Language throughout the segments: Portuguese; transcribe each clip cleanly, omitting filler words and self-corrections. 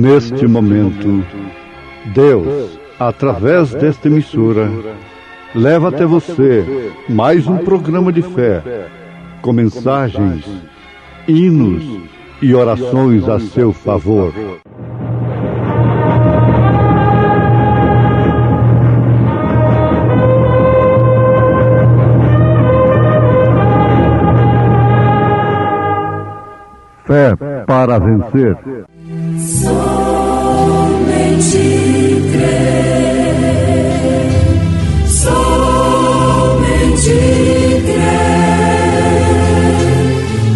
Neste momento, Deus, através desta emissora, leva até você mais um programa de fé, com mensagens, hinos e orações a seu favor. Fé para vencer. Somente crer, somente crer,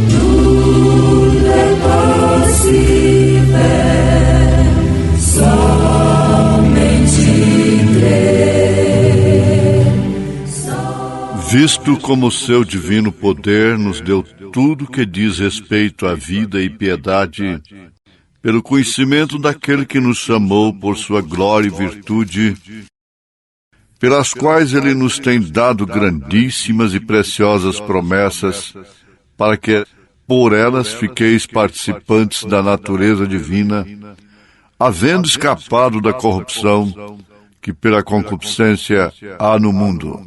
tudo é possível, somente crer. Visto como seu divino poder nos deu tudo que diz respeito à vida e piedade, pelo conhecimento daquele que nos chamou por sua glória e virtude, pelas quais ele nos tem dado grandíssimas e preciosas promessas, para que por elas fiqueis participantes da natureza divina, havendo escapado da corrupção que pela concupiscência há no mundo.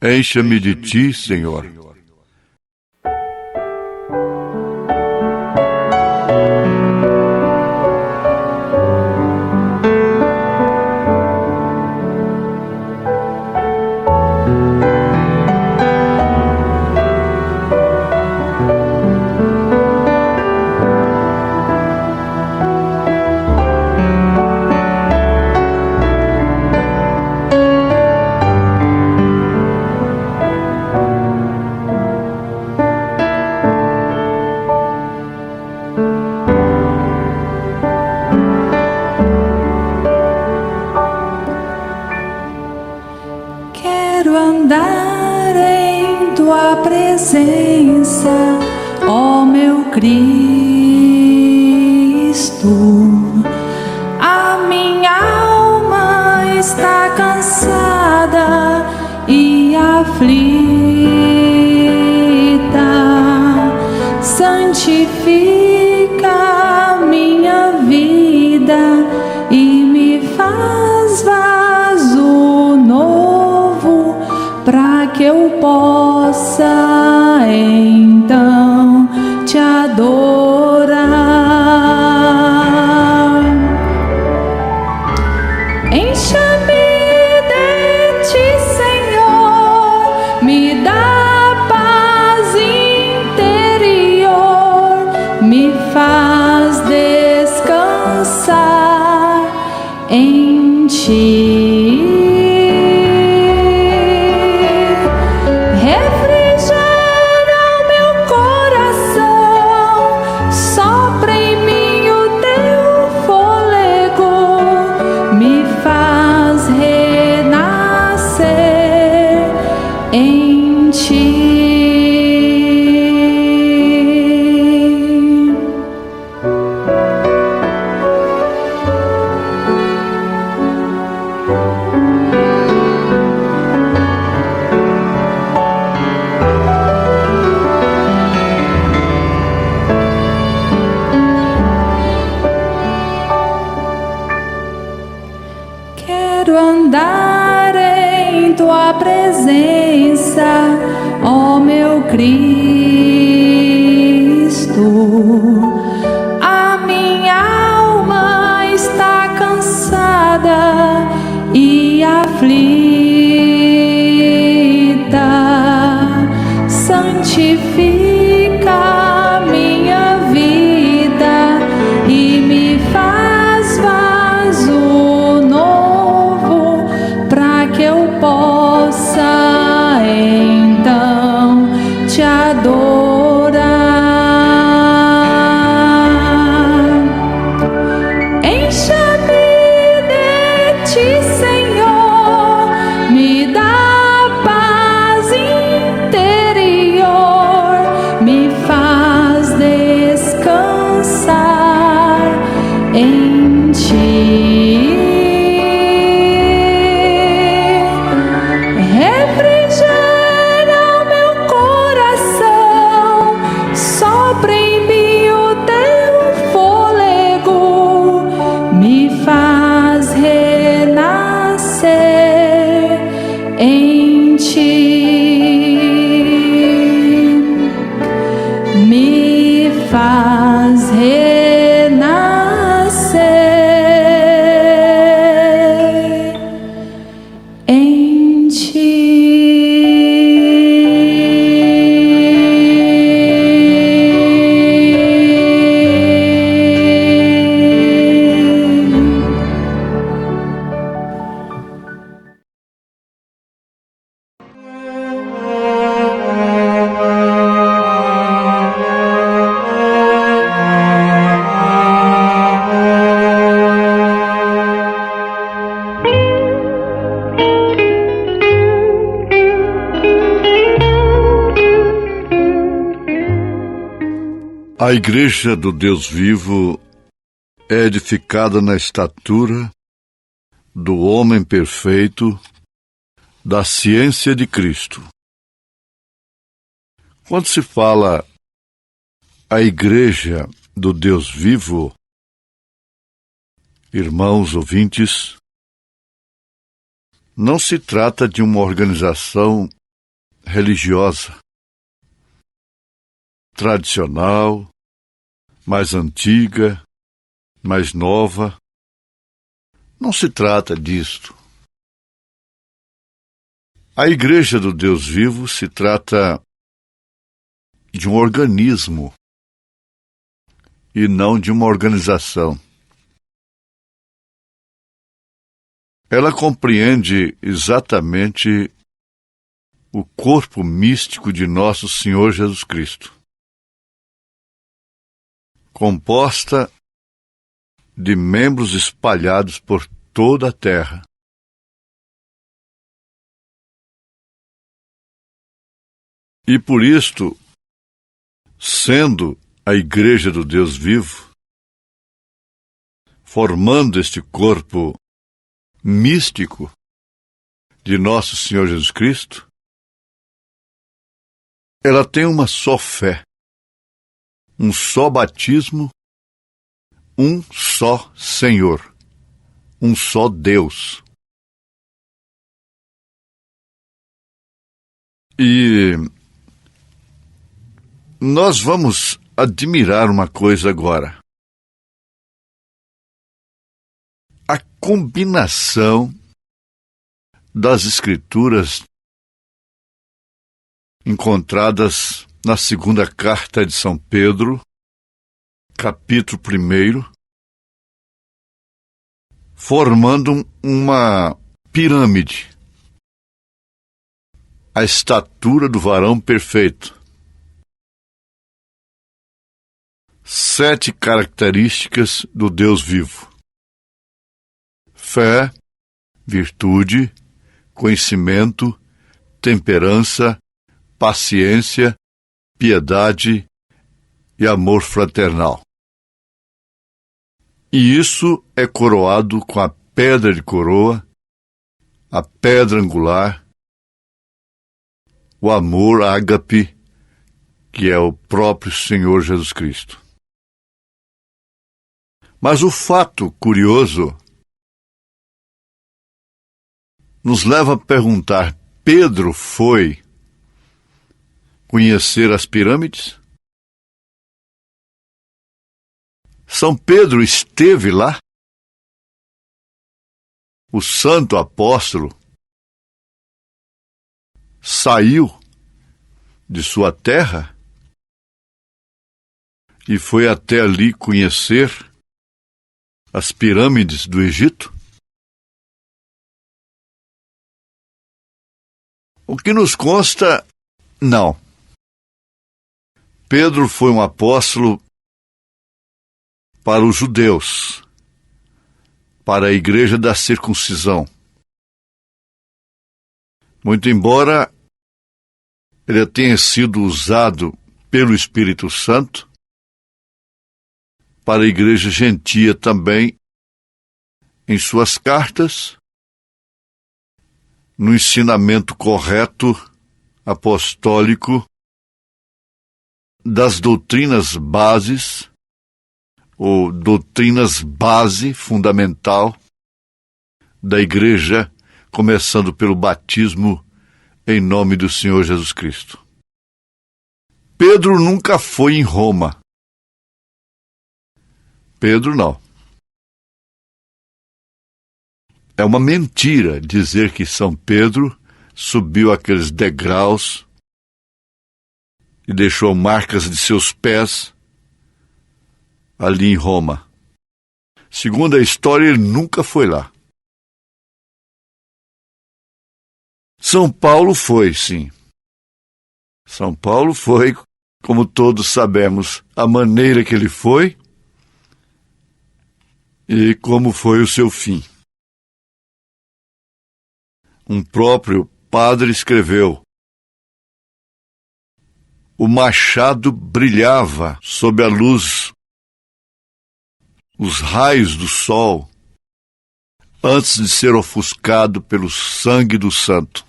Encha-me de ti, Senhor. Quero andar em tua presença, ó meu Cristo. A minha alma está cansada e aflita. Santifica a minha vida e me faz vaso novo, para que eu possa então te adorar. Encha-me de ti, Senhor, me dá paz interior, me faz descansar em ti. Quero andar em tua presença, ó meu Cristo. A minha alma está cansada e aflita. Santifica a minha vida e me faz vaso novo, para que eu possa então te adorar. Encha-me de ti, Senhor, A Igreja do Deus vivo é edificada na estatura do homem perfeito, da ciência de Cristo. Quando se fala a Igreja do Deus vivo, irmãos ouvintes, não se trata de uma organização religiosa, tradicional, mais antiga, mais nova. Não se trata disto. A Igreja do Deus vivo se trata de um organismo e não de uma organização. Ela compreende exatamente o corpo místico de nosso Senhor Jesus Cristo, composta de membros espalhados por toda a terra. E por isto, sendo a Igreja do Deus vivo, formando este corpo místico de nosso Senhor Jesus Cristo, ela tem uma só fé, um só batismo, um só Senhor, um só Deus. E nós vamos admirar uma coisa agora. A combinação das Escrituras encontradas na segunda carta de São Pedro, capítulo 1, formando uma pirâmide, a estatura do varão perfeito. 7 características do Deus vivo: fé, virtude, conhecimento, temperança, paciência, piedade e amor fraternal. E isso é coroado com a pedra de coroa, a pedra angular, o amor ágape, que é o próprio Senhor Jesus Cristo. Mas o fato curioso nos leva a perguntar: Pedro foi conhecer as pirâmides? São Pedro esteve lá? O santo apóstolo saiu de sua terra e foi até ali conhecer as pirâmides do Egito? O que nos consta, não. Pedro foi um apóstolo para os judeus, para a igreja da circuncisão. Muito embora ele tenha sido usado pelo Espírito Santo para a igreja gentia também, em suas cartas, no ensinamento correto apostólico das doutrinas bases, ou doutrinas base fundamental da igreja, começando pelo batismo em nome do Senhor Jesus Cristo. Pedro nunca foi em Roma. Pedro não. É uma mentira dizer que São Pedro subiu aqueles degraus e deixou marcas de seus pés ali em Roma. Segundo a história, ele nunca foi lá. São Paulo foi, sim. São Paulo foi, como todos sabemos, a maneira que ele foi e como foi o seu fim. Um próprio padre escreveu: o machado brilhava sob a luz, os raios do sol, antes de ser ofuscado pelo sangue do santo.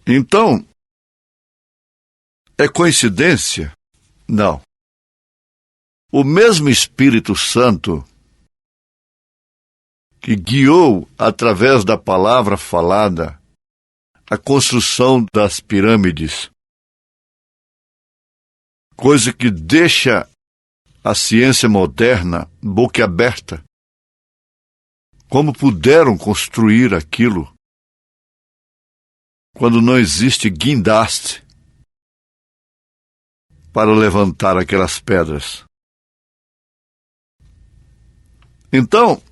Então, é coincidência? Não. O mesmo Espírito Santo que guiou, através da palavra falada, a construção das pirâmides, coisa que deixa a ciência moderna boquiaberta. Como puderam construir aquilo quando não existe guindaste para levantar aquelas pedras? Então,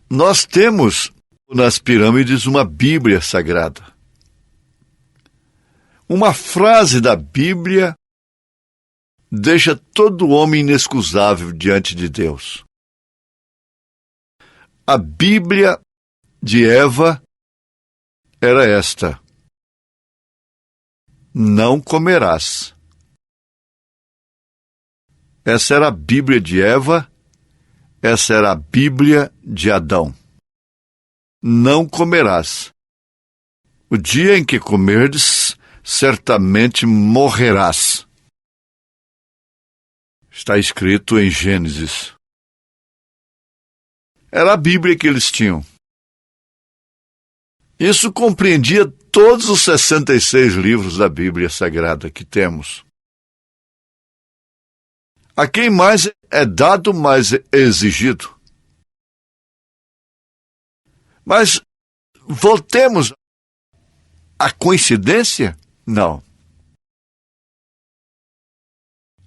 nós temos nas pirâmides uma Bíblia sagrada. Uma frase da Bíblia deixa todo homem inexcusável diante de Deus. A Bíblia de Eva era esta: não comerás. Essa era a Bíblia de Eva, essa era a Bíblia de Adão. Não comerás. O dia em que comerdes, certamente morrerás. Está escrito em Gênesis. Era a Bíblia que eles tinham. Isso compreendia todos os 66 livros da Bíblia Sagrada que temos. A quem mais é dado, mais é exigido. Mas voltemos à coincidência? Não.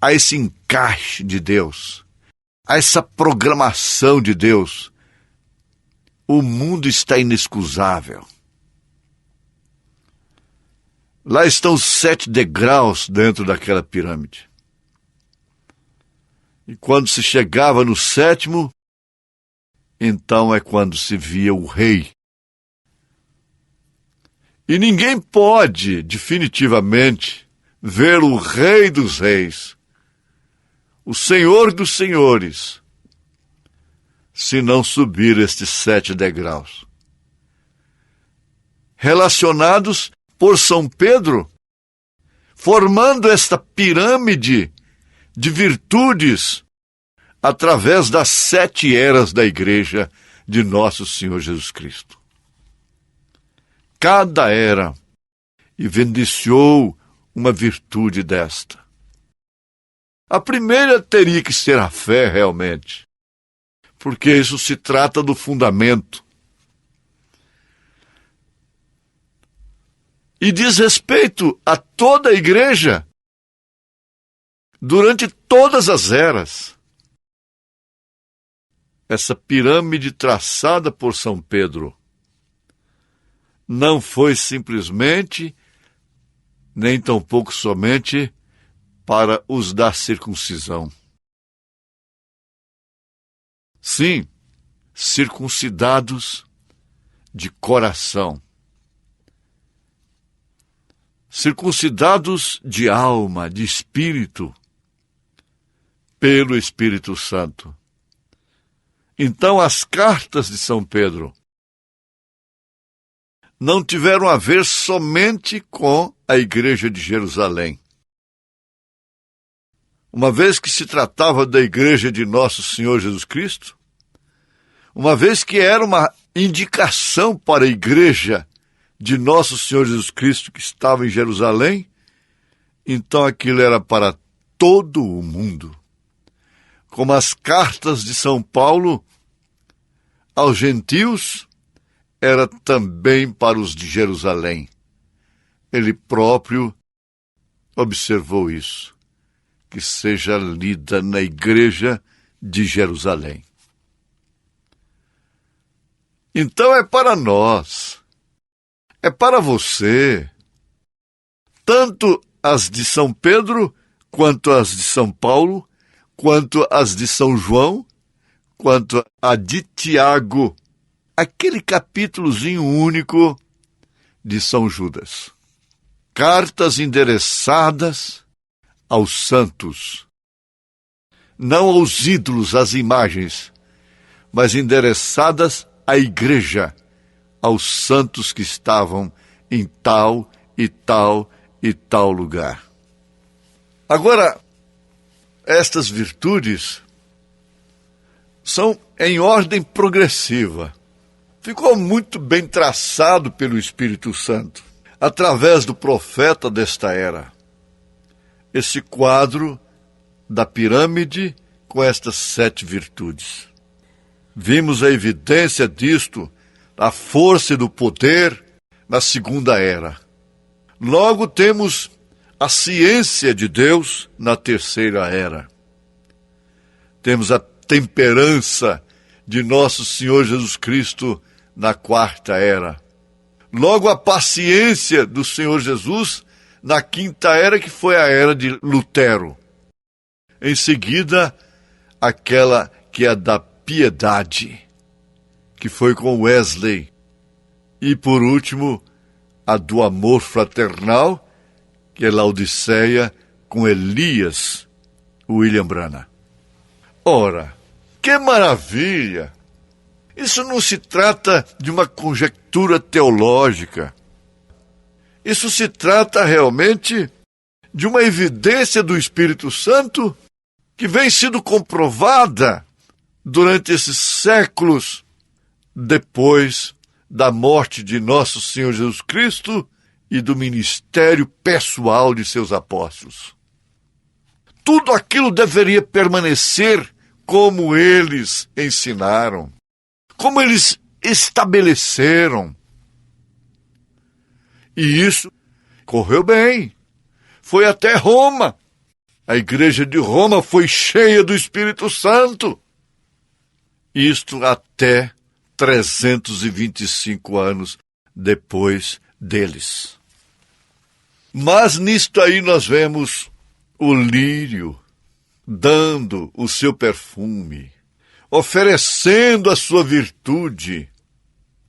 A esse encaixe de Deus, a essa programação de Deus. O mundo está inexcusável. Lá estão os 7 degraus dentro daquela pirâmide. E quando se chegava no 7º, então é quando se via o rei. E ninguém pode, definitivamente, ver o Rei dos Reis, o Senhor dos Senhores, se não subir estes 7 degraus. Relacionados por São Pedro, formando esta pirâmide de virtudes através das 7 eras da Igreja de Nosso Senhor Jesus Cristo. Cada era evidenciou uma virtude desta. A primeira teria que ser a fé, realmente, porque isso se trata do fundamento. E diz respeito a toda a Igreja durante todas as eras. Essa pirâmide traçada por São Pedro não foi simplesmente, nem tampouco somente, para os da circuncisão. Sim, circuncidados de coração. Circuncidados de alma, de espírito, pelo Espírito Santo. Então, as cartas de São Pedro não tiveram a ver somente com a Igreja de Jerusalém. Uma vez que se tratava da Igreja de Nosso Senhor Jesus Cristo, uma vez que era uma indicação para a Igreja de Nosso Senhor Jesus Cristo que estava em Jerusalém, então aquilo era para todo o mundo. Como as cartas de São Paulo aos gentios, era também para os de Jerusalém. Ele próprio observou isso, que seja lida na Igreja de Jerusalém. Então é para nós, é para você, tanto as de São Pedro, quanto as de São Paulo, quanto as de São João, quanto a de Tiago, aquele capítulozinho único de São Judas. Cartas endereçadas aos santos, não aos ídolos, às imagens, mas endereçadas à igreja, aos santos que estavam em tal e tal e tal lugar. Agora, estas virtudes são em ordem progressiva. Ficou muito bem traçado pelo Espírito Santo, através do profeta desta era. Esse quadro da pirâmide com estas 7 virtudes. Vimos a evidência disto, a força e do poder na segunda era. Logo temos a ciência de Deus na terceira era. Temos a temperança de nosso Senhor Jesus Cristo na quarta era. Logo a paciência do Senhor Jesus na quinta era, que foi a era de Lutero. Em seguida, aquela que é da piedade, que foi com Wesley. E por último, a do amor fraternal, que é Laodiceia, com Elias, William Branham. Ora, que maravilha! Isso não se trata de uma conjectura teológica. Isso se trata realmente de uma evidência do Espírito Santo que vem sendo comprovada durante esses séculos depois da morte de nosso Senhor Jesus Cristo e do ministério pessoal de seus apóstolos. Tudo aquilo deveria permanecer como eles ensinaram, como eles estabeleceram. E isso correu bem. Foi até Roma. A igreja de Roma foi cheia do Espírito Santo. Isto até 325 anos depois deles. Mas nisto aí nós vemos o lírio dando o seu perfume, oferecendo a sua virtude,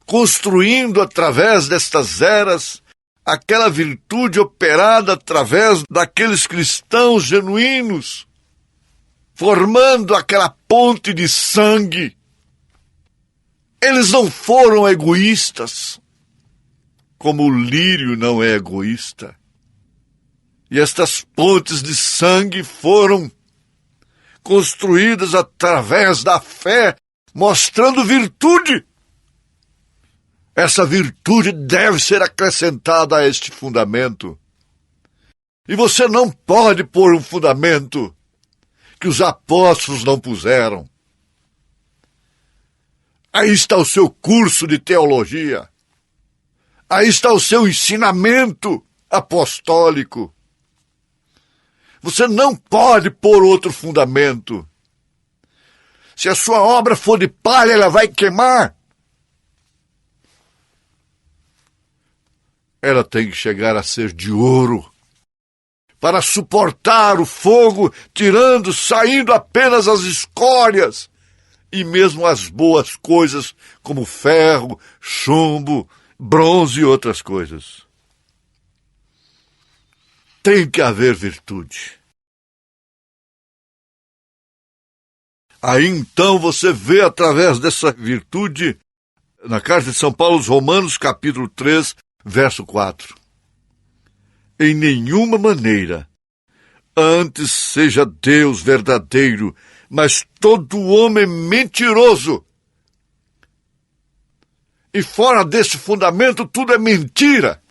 construindo através destas eras aquela virtude operada através daqueles cristãos genuínos, formando aquela ponte de sangue. Eles não foram egoístas, como o lírio não é egoísta. E estas pontes de sangue foram construídas através da fé, mostrando virtude. Essa virtude deve ser acrescentada a este fundamento. E você não pode pôr um fundamento que os apóstolos não puseram. Aí está o seu curso de teologia. Aí está o seu ensinamento apostólico. Você não pode pôr outro fundamento. Se a sua obra for de palha, ela vai queimar. Ela tem que chegar a ser de ouro, para suportar o fogo, saindo apenas as escórias, e mesmo as boas coisas, como ferro, chumbo, bronze e outras coisas. Tem que haver virtude. Aí então você vê através dessa virtude, na carta de São Paulo aos Romanos, capítulo 3, verso 4. Em nenhuma maneira, antes seja Deus verdadeiro, mas todo homem mentiroso. E fora desse fundamento, tudo é mentira.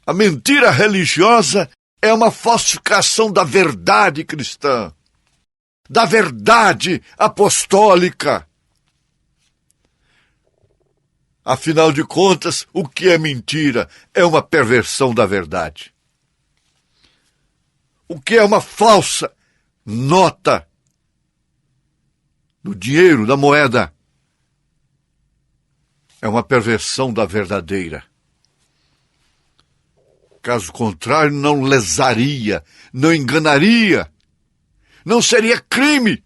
A mentira religiosa é uma falsificação da verdade cristã, da verdade apostólica. Afinal de contas, o que é mentira? É uma perversão da verdade. O que é uma falsa nota do dinheiro, da moeda? É uma perversão da verdadeira. Caso contrário, não lesaria, não enganaria, não seria crime.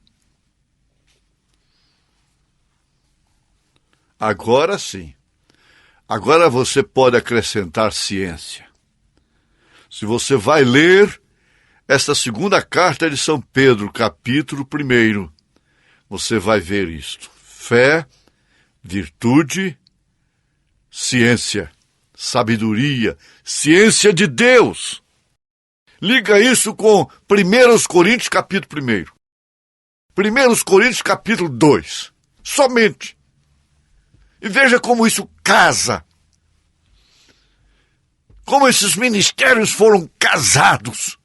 Agora sim, Agora você pode acrescentar ciência. Se você vai ler esta segunda carta de São Pedro, capítulo 1, você vai ver isto. Fé, virtude, ciência, sabedoria, ciência de Deus. Liga isso com 1 Coríntios, capítulo 1. 1 Coríntios, capítulo 2. Somente. E veja como isso casa. Como esses ministérios foram casados.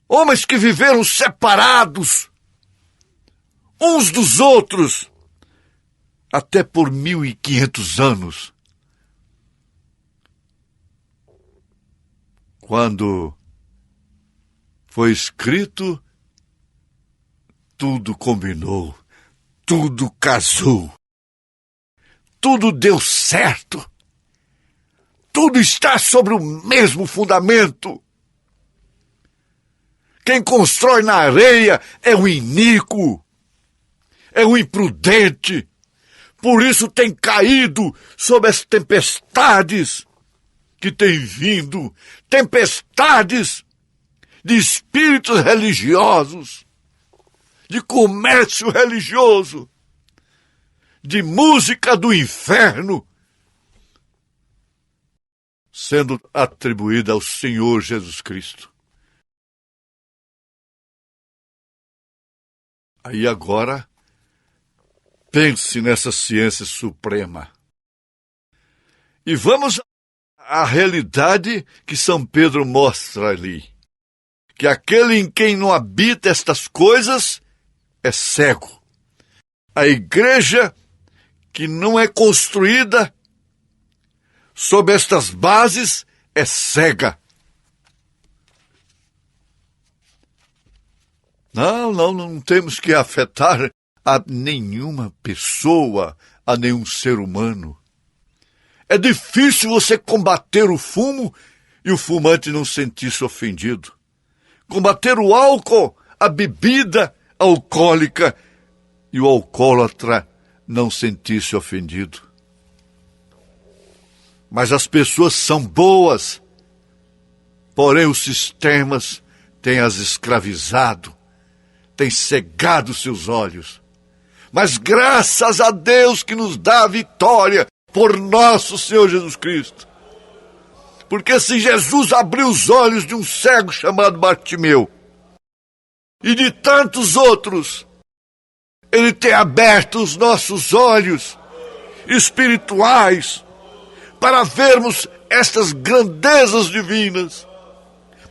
Homens que viveram separados uns dos outros até por 1500 anos. Quando foi escrito, tudo combinou, tudo casou, tudo deu certo, tudo está sobre o mesmo fundamento. Quem constrói na areia é o iníquo, é o imprudente, por isso tem caído sob as tempestades que têm vindo, tempestades de espíritos religiosos, de comércio religioso, de música do inferno, sendo atribuída ao Senhor Jesus Cristo. Aí agora, pense nessa ciência suprema. E vamos à realidade que São Pedro mostra ali. Que aquele em quem não habita estas coisas é cego. A igreja que não é construída sob estas bases é cega. Não temos que afetar a nenhuma pessoa, a nenhum ser humano. É difícil você combater o fumo e o fumante não sentir-se ofendido. Combater o álcool, a bebida alcoólica e o alcoólatra não sentir-se ofendido. Mas as pessoas são boas, porém os sistemas têm as escravizado, têm cegado seus olhos. Mas graças a Deus que nos dá a vitória por nosso Senhor Jesus Cristo. Porque se Jesus abriu os olhos de um cego chamado Bartimeu e de tantos outros, Ele tem aberto os nossos olhos espirituais para vermos estas grandezas divinas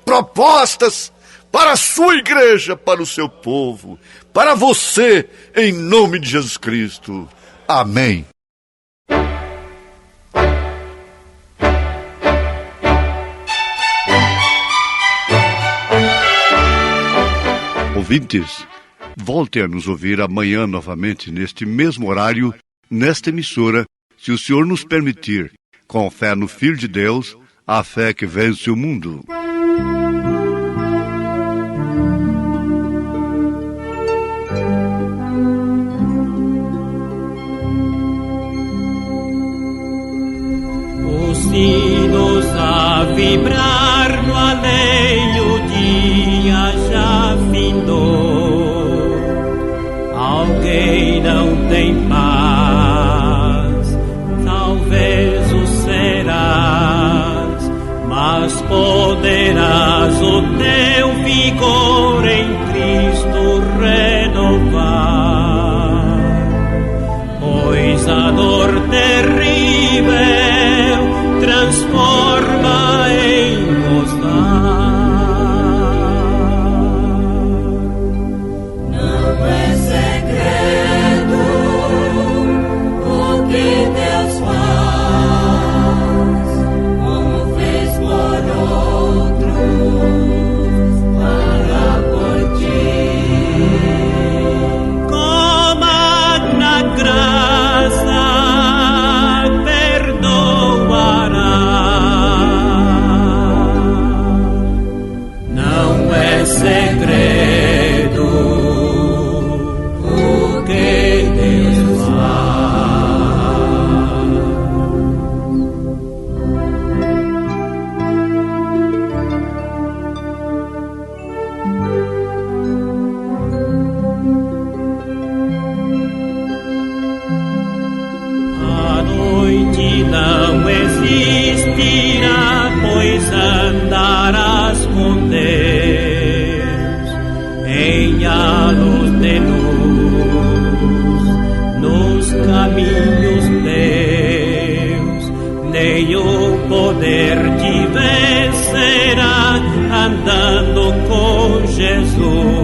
propostas para a sua igreja, para o seu povo, para você, em nome de Jesus Cristo. Amém. Ouvintes, volte a nos ouvir amanhã novamente, neste mesmo horário, nesta emissora, se o Senhor nos permitir, com fé no Filho de Deus, a fé que vence o mundo. Os sinos a vibrar no além, o dia já findou. Alguém não tem paz, talvez o serás, mas poderás o teu vigor em Cristo renovar. Pois a dor terrível transforma em gozar. Não é segredo o que Deus faz, como fez por outros, para nem a luz de luz nos caminhos teus, nem o poder te vencerá andando com Jesus.